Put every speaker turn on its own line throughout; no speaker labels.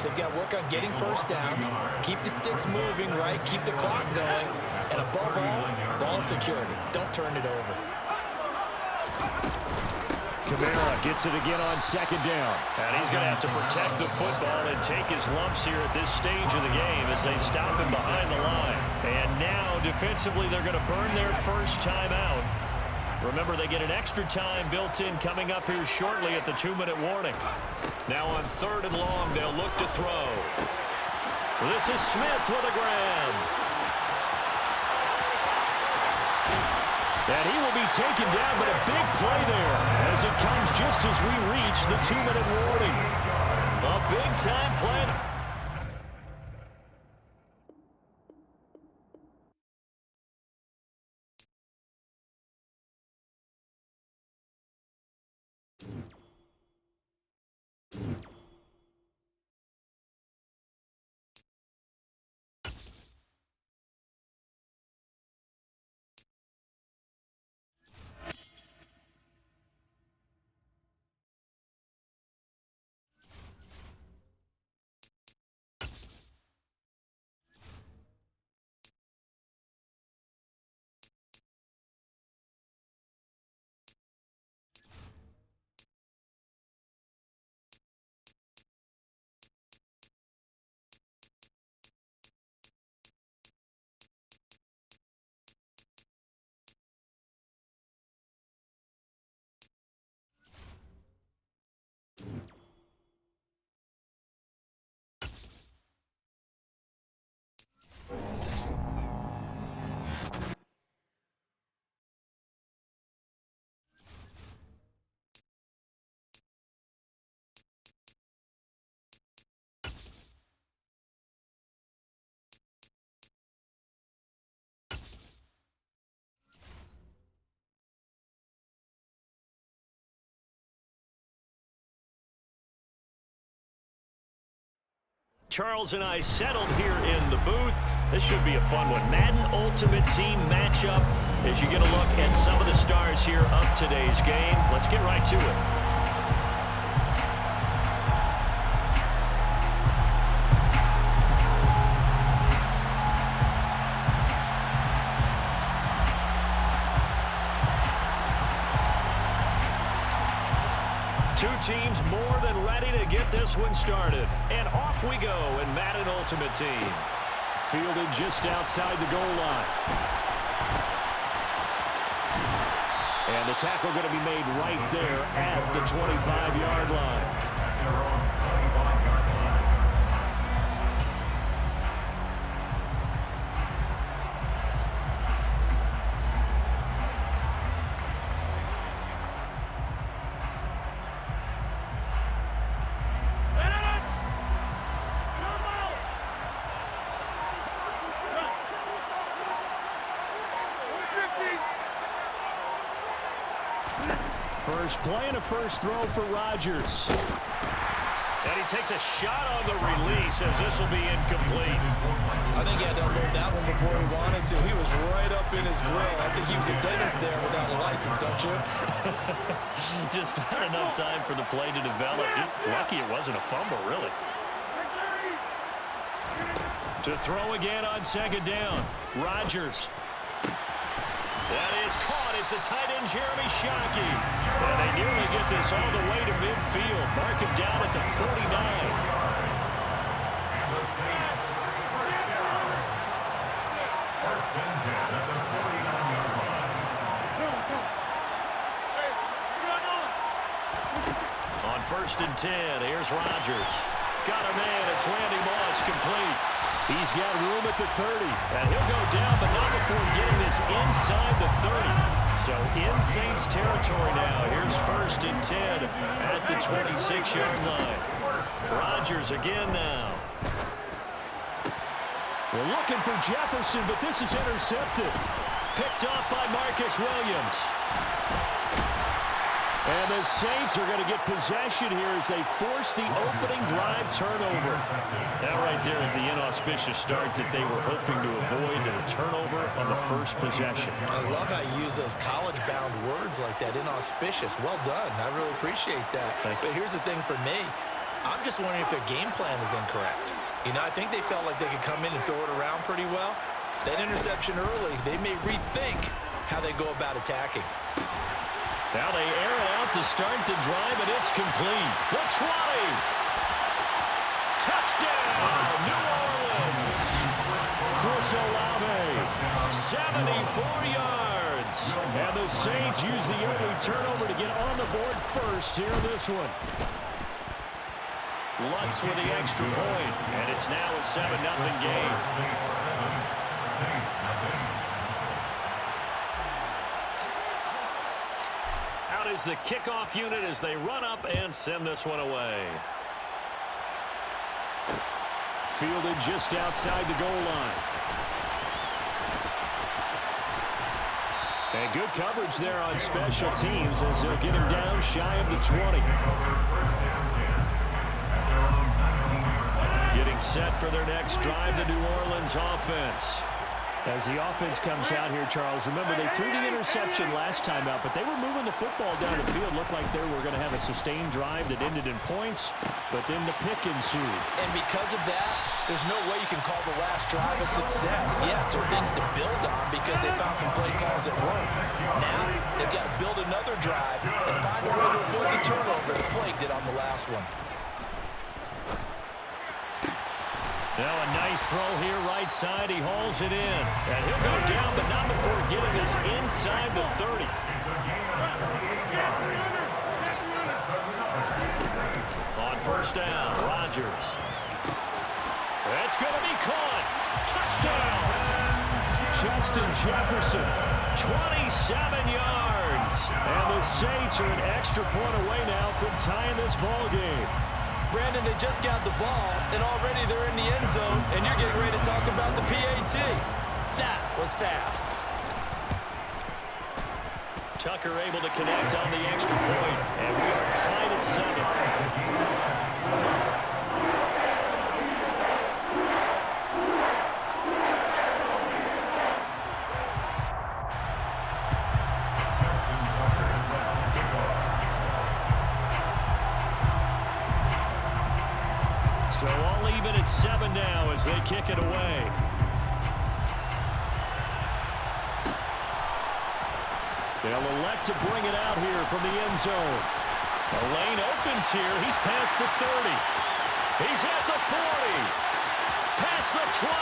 games. They've got to work on getting first downs, keep the sticks moving, right, keep the clock going, and above all, ball security. Don't turn it over.
Kamara gets it again on second down.
And he's going to have to protect the football and take his lumps here at this stage of the game as they stop him behind the line. And now, defensively, they're going to burn their first time out. Remember, they get an extra time built in coming up here shortly at the 2-minute warning. Now on 3rd and long, they'll look to throw. This is Smith with a grab. And he will be taken down, but a big play there as it comes just as we reach the 2-minute warning. A big-time play. Charles and I settled here in the booth. This should be a fun one. Madden Ultimate Team matchup as you get a look at some of the stars here of today's game. Let's get right to it. Two teams more than ready to get this one started. And off we go in Madden Ultimate Team.
Fielded just outside the goal line. And the tackle going to be made right there at the 25-yard line. First play and a first throw for Rodgers.
And he takes a shot on the release as this will be incomplete.
I think he had to unload that one before he wanted to. He was right up in his grill. I think he was a dentist there without a license, don't you?
Just not enough time for the play to develop. Just lucky it wasn't a fumble, really. To throw again on second down. Rodgers. That is caught. It's a tight end, Jeremy Shockey. And they nearly get this all the way to midfield. Mark him down at the 49. On 1st and 10, here's Rodgers. Got a man. It's Randy Moss, complete.
He's got room at the 30.
And he'll go down, but not before getting this inside the 30. So in Saints territory now. Here's 1st and 10 at the 26-yard line. Rodgers again now.
We're looking for Jefferson, but this is intercepted.
Picked off by Marcus Williams.
And the Saints are going to get possession here as they force the opening drive turnover.
That right there is the inauspicious start that they were hoping to avoid, and a turnover on the first possession.
I love how you use those college-bound words like that, inauspicious. Well done. I really appreciate that. But here's the thing for me. I'm just wondering if their game plan is incorrect. You know, I think they felt like they could come in and throw it around pretty well. That interception early, they may rethink how they go about attacking.
Now they air it out to start the drive, and it's complete. The 20. Touchdown, New Orleans. Chris Olave, 74 yards. And the Saints use the early turnover to get on the board first here in this one. Lutz with the extra point, and it's now a 7-0 game. Out is the kickoff unit as they run up and send this one away.
Fielded just outside the goal line. And good coverage there on special teams as they'll get him down shy of the 20.
Getting set for their next drive, the New Orleans offense.
As the offense comes out here, Charles, remember they threw the interception last time out, but they were moving the football down the field. Looked like they were going to have a sustained drive that ended in points, but then the pick ensued.
And because of that, there's no way you can call the last drive a success. Yes, there are things to build on because they found some play calls that work. Now, they've got to build another drive and find a way to avoid the turnover that plagued it on the last one.
Now a nice throw here right side. He hauls it in. And he'll go down, but not before getting this inside the 30. On first down, Rodgers. It's going to be caught. Touchdown.
Justin Jefferson.
27 yards.
And the Saints are an extra point away now from tying this ball game.
Brandon, they just got the ball, and already they're in the end zone, and you're getting ready to talk about the PAT. That was fast.
Tucker able to connect on the extra point, and we are tied at 7. So all even at 7 now as they kick it away. They'll elect to bring it out here from the end zone. The lane opens here. He's past the 30. He's at the 40. Past the 20.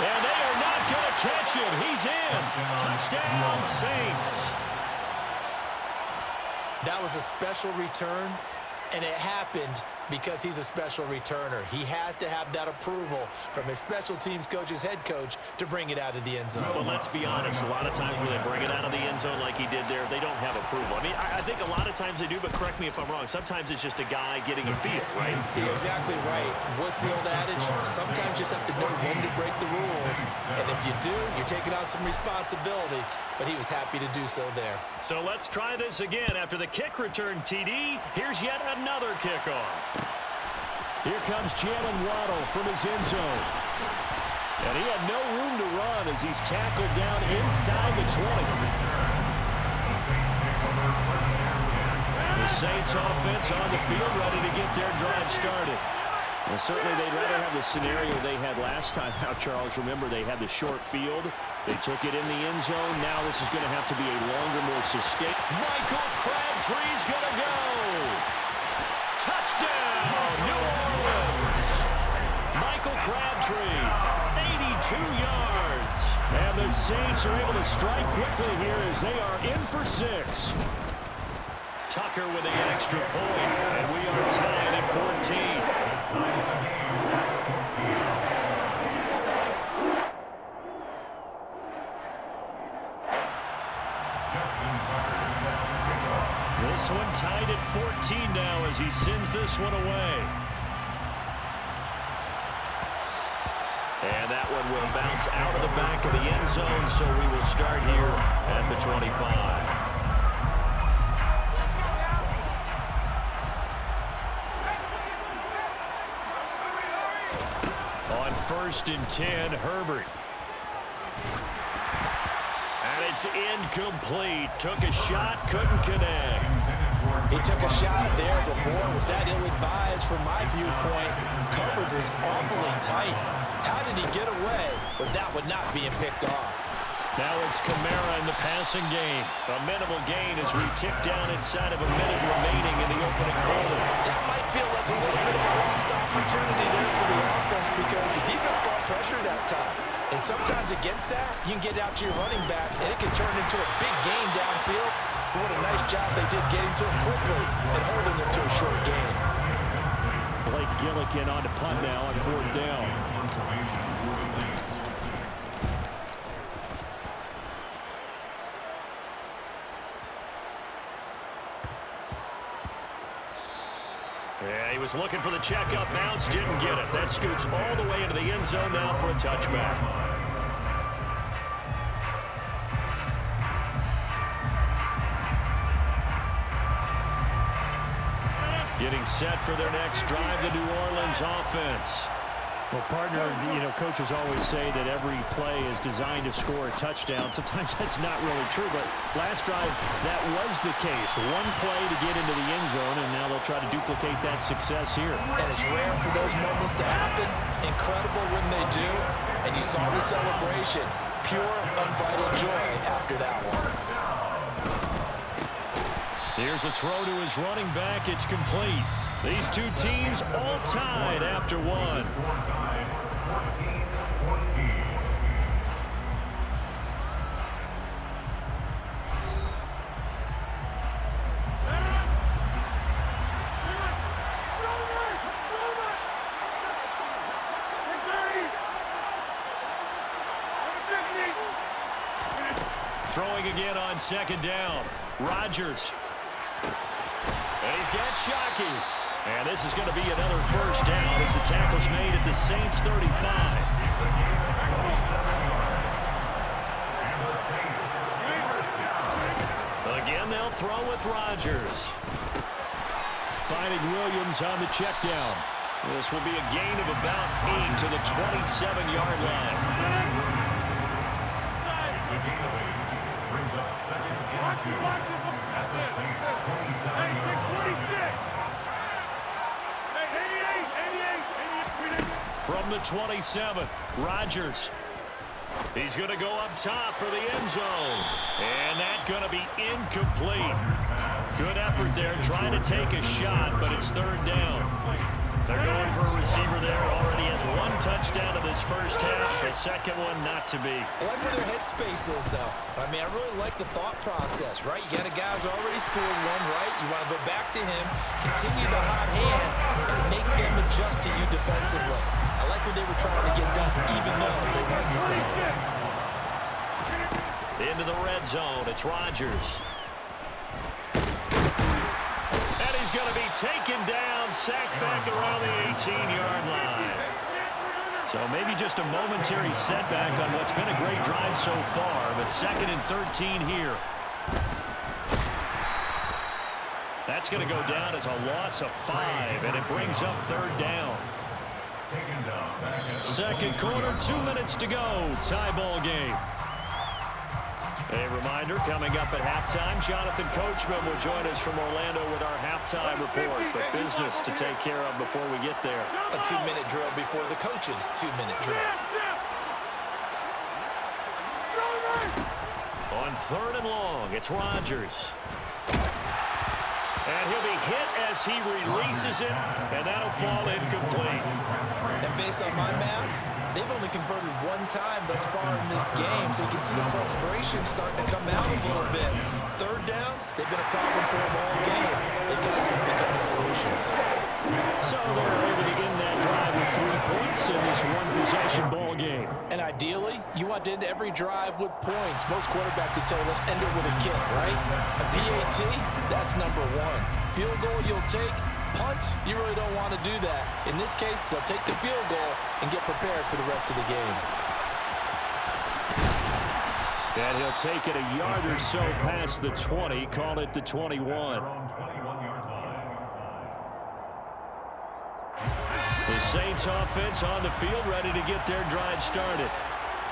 And they are not going to catch him. He's in. Touchdown, Saints.
That was a special return, and it happened because he's a special returner. He has to have that approval from his special teams coach's head coach to bring it out of the end zone.
But let's be honest, a lot of times when they bring it out of the end zone like he did there, they don't have approval. I mean, I think a lot of times they do, but correct me if I'm wrong. Sometimes it's just a guy getting a feel, right?
You're exactly right. What's the old adage? Sometimes you just have to know when to break the rules. And if you do, you're taking on some responsibility. But he was happy to do so there.
So let's try this again. After the kick return TD, here's yet another kickoff.
Here comes Jalen Waddle from his end zone. And he had no room to run as he's tackled down inside the 20.
The Saints offense on the field ready to get their drive started.
Well, certainly they'd rather have the scenario they had last time out, Charles. Remember, they had the short field. They took it in the end zone. Now this is going to have to be a longer, more sustained.
Michael Crabtree's going to go. Touchdown, New Orleans. Michael Crabtree, 82 yards.
And the Saints are able to strike quickly here as they are in for 6.
Tucker with the extra point, and we are tied at 14. This one tied at 14 now as he sends this one away. And that one will bounce out of the back of the end zone, so we will start here at the 25. On 1st and 10, Herbert. And it's incomplete. Took a shot, couldn't connect.
He took a shot there, but boy, was that ill-advised from my viewpoint. Coverage was awfully tight. How did he get away with that one not being picked off?
Now it's Kamara in the passing game. A minimal gain as we tick down inside of a minute remaining in the opening quarter.
That might feel like a little bit of a lost opportunity there for the offense because the defense brought pressure that time. And sometimes against that, you can get out to your running back, and it can turn into a big gain downfield. But what a nice job they did getting to him quickly and holding him to a short gain.
Blake Gillikin on to punt now on 4th down.
Yeah, he was looking for the checkup bounce, didn't get it. That scoots all the way into the end zone now for a touchback. Getting set for their next drive, the New Orleans offense.
Well, partner, coaches always say that every play is designed to score a touchdown. Sometimes that's not really true, but last drive, that was the case. One play to get into the end zone, and now they'll try to duplicate that success here.
And it's rare for those moments to happen. Incredible when they do. And you saw the celebration. Pure, unbridled joy after that one.
Here's a throw to his running back. It's complete. These two teams all tied after one. Throwing again on 2nd down. Rodgers. And he's got Shockey. And this is going to be another first down as the tackle's made at the Saints 35. Again, they'll throw with Rodgers.
Finding Williams on the check down.
This will be a gain of about 8 to the 27-yard line.
Brings up 2nd and 2 at the Saints 27-yard line.
From the 27, Rodgers. He's going to go up top for the end zone. And that's going to be incomplete. Good effort there, trying to take a shot, but it's 3rd down. They're going for a receiver there. Already has 1 touchdown in this first half. A second one not to be.
I like where their headspace is, though. I mean, I really like the thought process, right? You got a guy who's already scored one, right? You want to go back to him, continue the hot hand, and make them adjust to you defensively. I like what they were trying to get done, even though they weren't successful.
Into the red zone. It's Rodgers. He's going to be taken down, sacked back around the 18-yard line. So maybe just a momentary setback on what's been a great drive so far, but 2nd and 13 here. That's going to go down as a loss of 5, and it brings up 3rd down. Second quarter, 2 minutes to go. Tie ball game. A reminder, coming up at halftime, Jonathan Coachman will join us from Orlando with our halftime report. But business to take care of before we get there.
A 2-minute drill before the coach's 2-minute drill.
On 3rd and long, it's Rodgers. And he'll be hit as he releases it, and that'll fall incomplete.
And based on my math, they've only converted 1 time thus far in this game, so you can see the frustration starting to come out a little bit. 3rd downs, they've been a problem for them all game. They've got to start becoming solutions.
So they're able to end that drive with 3 points in this 1-possession ball game.
And ideally, you want to end every drive with points. Most quarterbacks would tell you, let's end it with a kick, right? A PAT, that's number 1. Field goal you'll take. Punts, you really don't want to do that. In this case, they'll take the field goal and get prepared for the rest of the game.
And he'll take it a yard or so past the 20, call it the 21.
The Saints offense on the field, ready to get their drive started.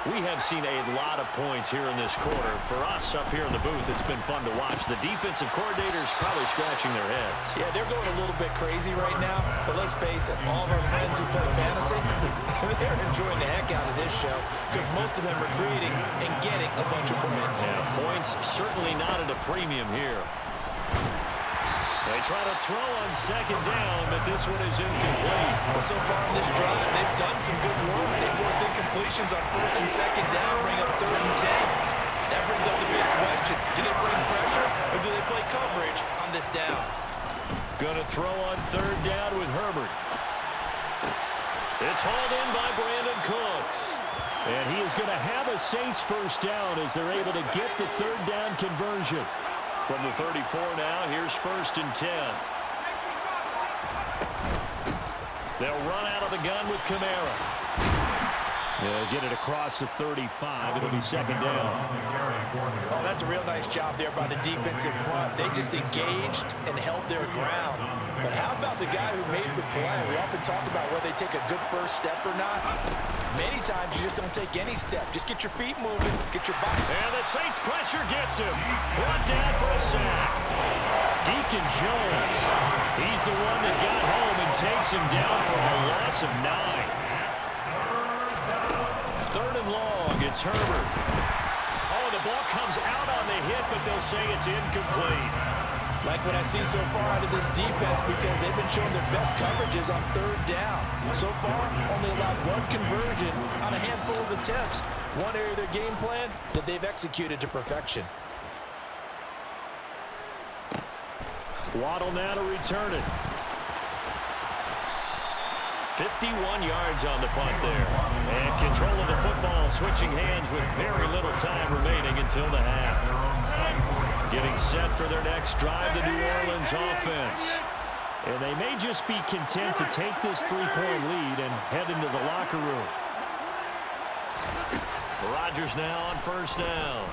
We have seen a lot of points here in this quarter. For us up here in the booth, it's been fun to watch. The defensive coordinators probably scratching their heads.
Yeah, they're going a little bit crazy right now, but let's face it, all of our friends who play fantasy, they're enjoying the heck out of this show because most of them are creating and getting a bunch of points.
Yeah, points certainly not at a premium here. They try to throw on second down, but this one is incomplete.
Well, so far in this drive, they've done some good work. They force incompletions on first and second down, bring up 3rd and 10. That brings up the big question. Do they bring pressure, or do they play coverage on this down?
Going to throw on 3rd down with Herbert. It's hauled in by Brandon Cooks.
And he is going to have a Saints first down as they're able to get the 3rd down conversion.
From the 34 now, here's 1st and 10. They'll run out of the gun with Kamara.
They'll get it across the 35. It'll be 2nd down.
Oh, that's a real nice job there by the defensive front. They just engaged and held their ground. But how about the guy who made the play? We often talk about whether they take a good first step or not. Many times you just don't take any step. Just get your feet moving, get your body.
And the Saints pressure gets him. Brought down for a sack.
Deacon Jones.
He's the one that got home and takes him down for a loss of 9. 3rd and long, it's Herbert. Oh, the ball comes out on the hit, but they'll say it's incomplete.
Like what I see so far out of this defense because they've been showing their best coverages on 3rd down. So far, only allowed 1 conversion on a handful of attempts. One area of their game plan that they've executed to perfection.
Waddle now to return it.
51 yards on the punt there. And control of the football, switching hands with very little time remaining until the half. Getting set for their next drive, the New Orleans offense.
And they may just be content to take this 3-point lead and head into the locker room.
Rodgers now on 1st down.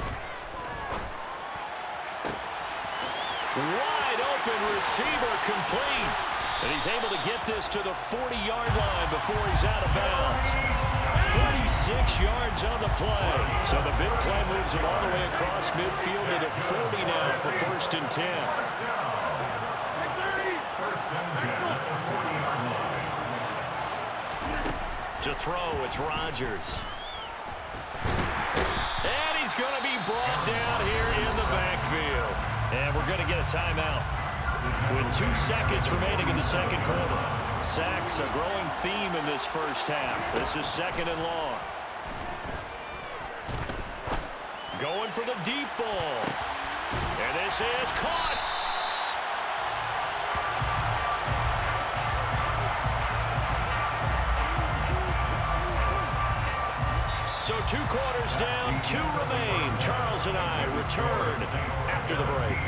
Wide open receiver complete. And he's able to get this to the 40-yard line before he's out of bounds. 46 yards on the play. So the big play moves it all the way across midfield to the 40 now for 1st and 10. To throw, it's Rodgers. And he's going to be brought down here in the backfield. And we're going to get a timeout with 2 seconds remaining in the 2nd quarter. Sacks, a growing theme in this first half. This is 2nd and long. Going for the deep ball. And this is caught. So 2 quarters down, 2 remain. Charles and I return after the break.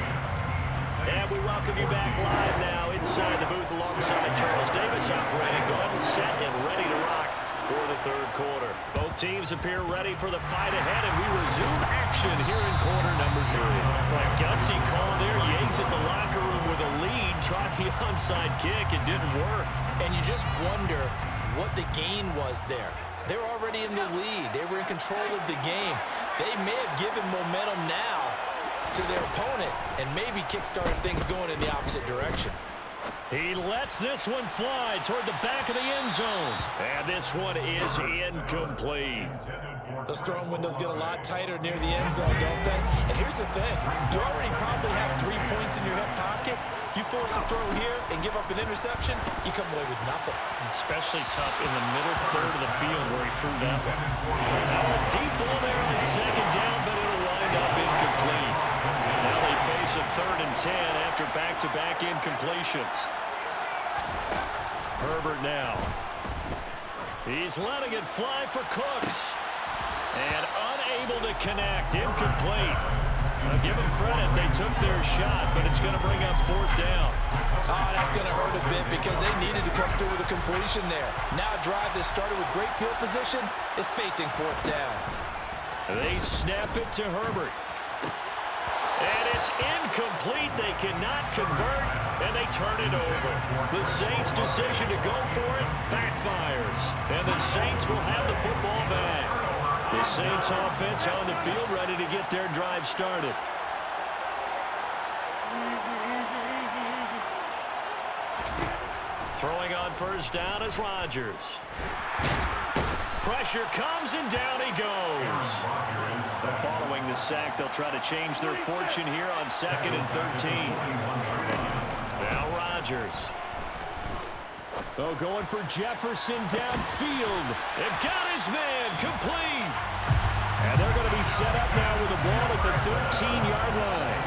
And we welcome you back live now inside the booth alongside Charles Davis, operating gun, set and ready to rock for the 3rd quarter. Both teams appear ready for the fight ahead, and we resume action here in quarter number 3. A gutsy call there. You exit the locker room with a lead, tried the onside kick. It didn't work.
And you just wonder what the gain was there. They're already in the lead. They were in control of the game. They may have given momentum now to their opponent and maybe kickstarted things going in the opposite direction.
He lets this one fly toward the back of the end zone. And this one is incomplete.
Those throwing windows get a lot tighter near the end zone, don't they? And here's the thing. You already probably have 3 points in your hip pocket. You force a throw here and give up an interception, you come away with nothing.
Especially tough in the middle 3rd of the field where he threw that one.
Now a deep ball there on 2nd down, but it'll wind up incomplete. Now they face a 3rd and 10 after back-to-back incompletions. Herbert now. He's letting it fly for Cooks. And unable to connect. Incomplete. Now give them credit. They took their shot, but it's going to bring up 4th down.
Oh, that's going to hurt a bit because they needed to come through with a completion there. Now a drive that started with great field position is facing 4th down.
They snap it to Herbert. And it's incomplete. They cannot convert, and they turn it over. The Saints' decision to go for it backfires. And the Saints will have the football back. The Saints offense on the field, ready to get their drive started. Throwing on first down is Rodgers. Pressure comes, and down he goes. Following the sack, they'll try to change their fortune here on 2nd and 13. Now Rodgers. Oh, going for Jefferson downfield. They've got his man complete. And they're going to be set up now with the ball at the 13-yard line.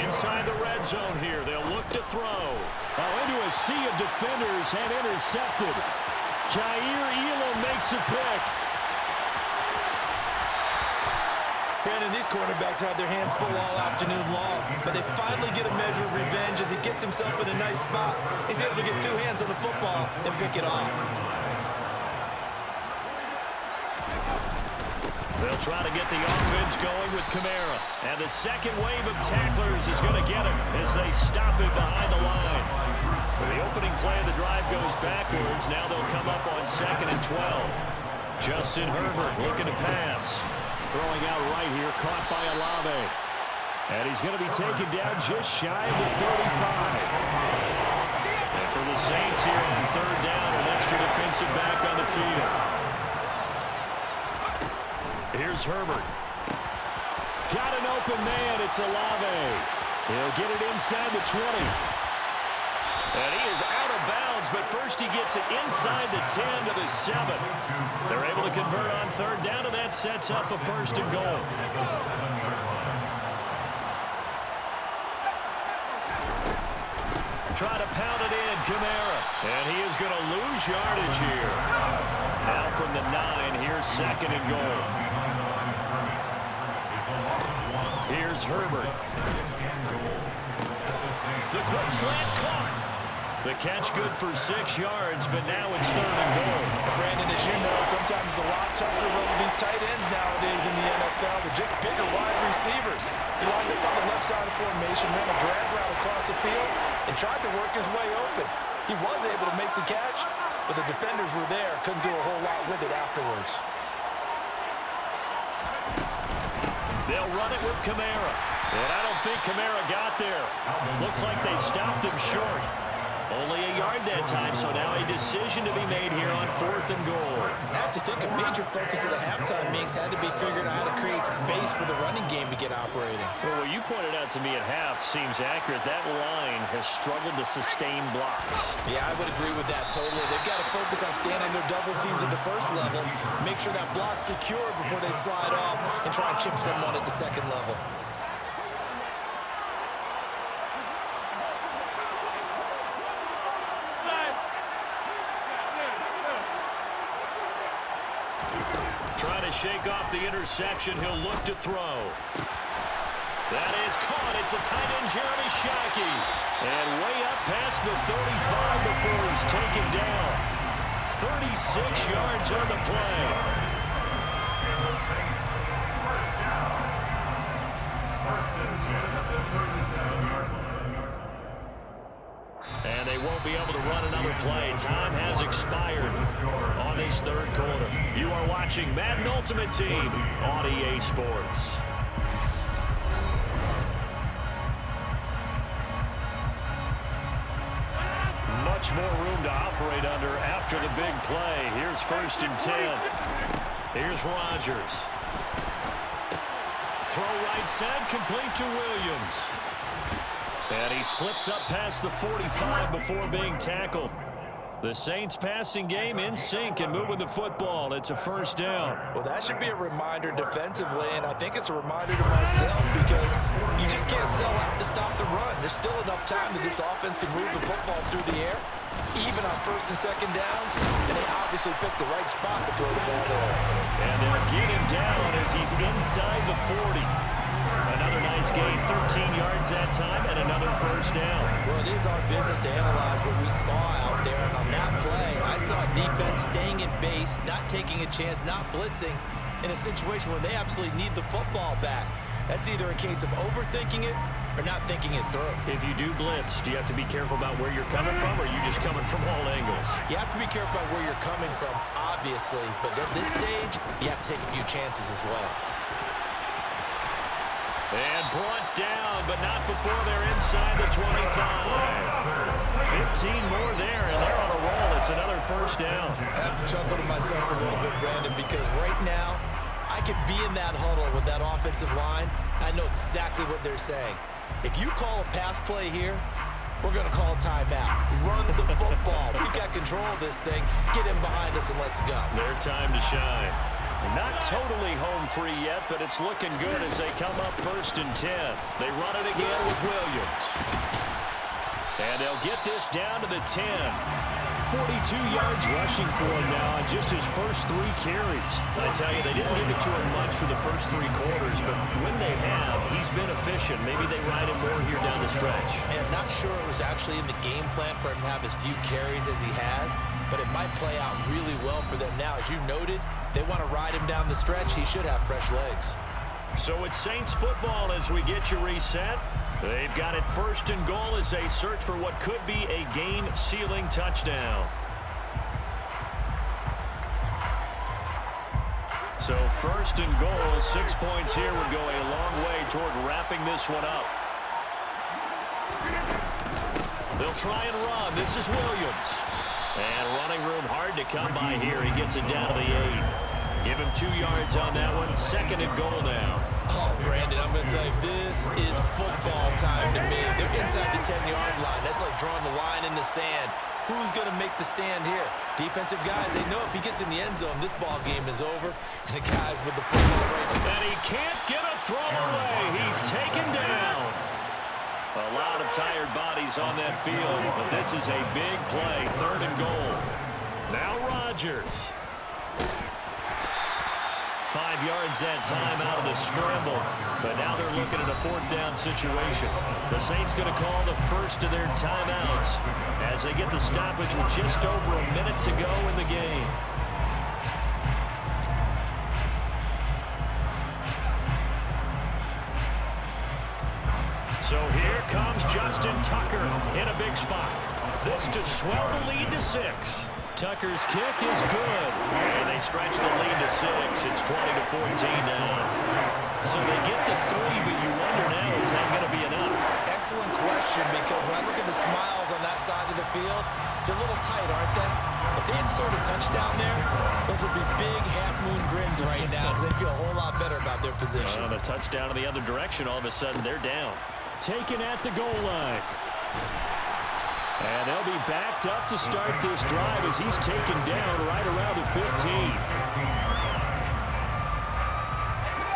Inside the red zone here, they'll look to throw.
Oh, into a sea of defenders and intercepted. Jair Elam makes a pick.
Brandon, these quarterbacks had their hands full all afternoon long, but they finally get a measure of revenge as he gets himself in a nice spot. He's able to get two hands on the football and pick it off.
They'll try to get the offense going with Kamara. And the second wave of tacklers is going to get him as they stop it behind the line. The opening play of the drive goes backwards. Now they'll come up on 2nd and 12. Justin Herbert looking to pass.
Throwing out right here, caught by Olave. And he's going to be taken down just shy of the 35.
And for the Saints here on 3rd down, an extra defensive back on the field. Here's Herbert.
Got an open man. It's Olave. He'll get it inside the 20.
And he is out of bounds, but first he gets it inside the 10 to the 7. They're able to convert on 3rd down, and that sets up a 1st and goal. Try to pound it in, Kamara. And he is going to lose yardage here. Now from the 9, here's 2nd and goal. Here's Herbert. The quick slant caught. The catch good for 6 yards, but now it's 3rd and goal.
Brandon, as you know, sometimes it's a lot tougher to run with these tight ends nowadays in the NFL. They're just bigger wide receivers. He lined up on the left side of formation, ran a drag route across the field, and tried to work his way open. He was able to make the catch, but the defenders were there. Couldn't do a whole lot with it afterwards.
They'll run it with Kamara. And I don't think Kamara got there. Looks like they stopped him short. Only a yard that time, so now a decision to be made here on 4th and goal.
I have to think a major focus of the halftime meetings had to be figuring out how to create space for the running game to get operating.
Well, what you pointed out to me at half seems accurate. That line has struggled to sustain blocks.
Yeah, I would agree with that totally. They've got to focus on staying on their double teams at the 1st level, make sure that block's secure before they slide off and try and chip someone at the 2nd level.
Trying to shake off the interception. He'll look to throw. That is caught. It's a tight end, Jeremy Shockey. And way up past the 35 before he's taken down. 36 yards on the play.
First down. 1st and 10 at the 37-yard line.
And they won't be able to run another play. Time has expired on this 3rd quarter. You are watching Madden Ultimate Team on EA Sports. Much more room to operate under after the big play. Here's 1st and 10. Here's Rodgers. Throw right side, complete to Williams. And he slips up past the 45 before being tackled. The Saints passing game in sync and moving the football. It's a 1st down.
Well, that should be a reminder defensively, and I think it's a reminder to myself because you just can't sell out to stop the run. There's still enough time that this offense can move the football through the air, even on 1st and 2nd downs, and they obviously picked the right spot to throw the ball there.
And they'll get him down as he's inside the 40. Another nice gain, 13 yards that time, and another 1st down.
Well, it is our business to analyze what we saw out there, and on that play, I saw defense staying in base, not taking a chance, not blitzing, in a situation where they absolutely need the football back. That's either a case of overthinking it or not thinking it through.
If you do blitz, do you have to be careful about where you're coming from, or are you just coming from all angles?
You have to be careful about where you're coming from, obviously, but at this stage, you have to take a few chances as well.
And brought down, but not before they're inside the 25. 15 more there, and they're on a roll. It's another first down.
I have to chuckle to myself a little bit, Brandon, because right now, I could be in that huddle with that offensive line. I know exactly what they're saying. If you call a pass play here, we're going to call a timeout. Run the football. We've got control of this thing. Get in behind us and let's go.
Their time to shine. Not totally home free yet, but it's looking good as they come up 1st and 10. They run it again with Williams. And they'll get this down to the 10. 42 yards rushing for him now on just his first 3 carries. I tell you, they didn't give it to him much for the first 3 quarters, but when they have, he's been efficient. Maybe they ride him more here down the stretch.
And I'm not sure it was actually in the game plan for him to have as few carries as he has, but it might play out really well for them now. As you noted, if they want to ride him down the stretch, he should have fresh legs.
So it's Saints football as we get you reset. They've got it 1st and goal as they search for what could be a game-sealing touchdown. So 1st and goal, 6 points here would go a long way toward wrapping this one up. They'll try and run. This is Williams. And running room hard to come by here. He gets it down to the 8. Give him 2 yards on that one. 2nd and goal now.
Oh, Brandon, I'm going to tell you, this is football time to me. They're inside the 10-yard line. That's like drawing the line in the sand. Who's going to make the stand here? Defensive guys, they know if he gets in the end zone, this ball game is over. And the guys with the football right now.
And he can't get a throw away. He's taken down. A lot of tired bodies on that field, but this is a big play. 3rd and goal. Now Rodgers. 5 yards that time out of the scramble. But now they're looking at a 4th down situation. The Saints going to call the first of their timeouts as they get the stoppage with just over a minute to go in the game. So here comes Justin Tucker in a big spot. This to swell the lead to 6. Tucker's kick is good. And they stretch the lead to 6. It's 20-14 now. So they get the 3, but you wonder now, is that going to be enough?
Excellent question, because when I look at the smiles on that side of the field, they're a little tight, aren't they? If they had scored a touchdown there, those would be big half-moon grins right now because they feel a whole lot better about their position.
The touchdown in the other direction, all of a sudden, they're down.
Taken at the goal line. And they'll be backed up to start this drive as he's taken down right around the 15.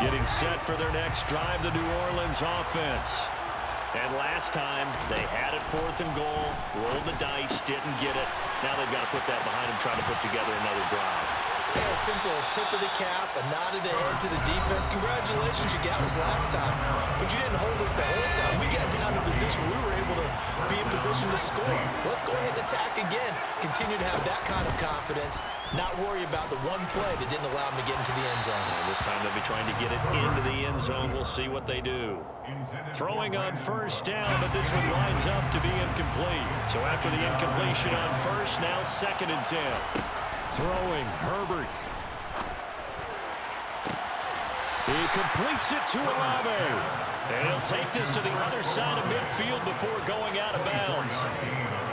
Getting set for their next drive, the New Orleans offense. And last time, they had it 4th and goal, rolled the dice, didn't get it. Now they've got to put that behind them, try to put together another drive.
Yeah, a simple tip of the cap, a nod of the head to the defense. Congratulations, you got us last time, but you didn't hold us the whole time. We got down to position. We were able to be in position to score. Let's go ahead and attack again. Continue to have that kind of confidence, not worry about the one play that didn't allow them to get into the end zone.
And this time they'll be trying to get it into the end zone. We'll see what they do. Throwing on 1st down, but this one winds up to be incomplete. So after the incompletion on 1st, now 2nd and 10.
Throwing, Herbert. He completes it to Olave.
And he'll take this to the other side of midfield before going out of bounds.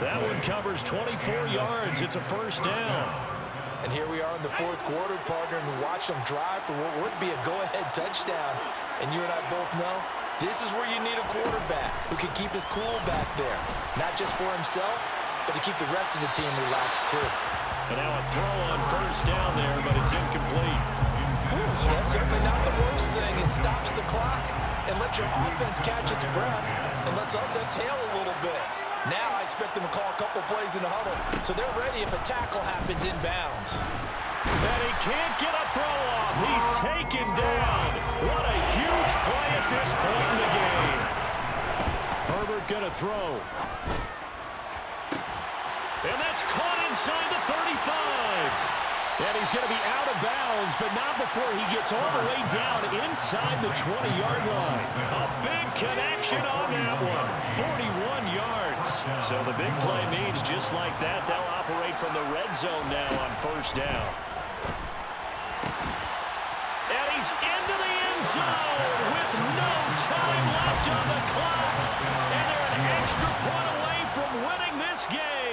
That one covers 24 yards. It's a 1st down.
And here we are in the 4th quarter, partner, and we watch them drive for what would be a go-ahead touchdown. And you and I both know this is where you need a quarterback who can keep his cool back there. Not just for himself, but to keep the rest of the team relaxed too.
And now a throw on 1st down there, but it's incomplete.
That's certainly not the worst thing. It stops the clock and lets your offense catch its breath and lets us exhale a little bit. Now I expect them to call a couple plays in the huddle, so they're ready if a tackle happens inbounds.
And he can't get a throw off. He's taken down. What a huge play at this point in the game.
Herbert gonna throw.
And that's caught inside the 35.
And he's going to be out of bounds, but not before he gets all the way down inside the 20-yard line.
A big connection on that one. 41 yards. So the big play means just like that, they'll operate from the red zone now on first down. And he's into the end zone with no time left on the clock. And they're an extra point away from winning this game.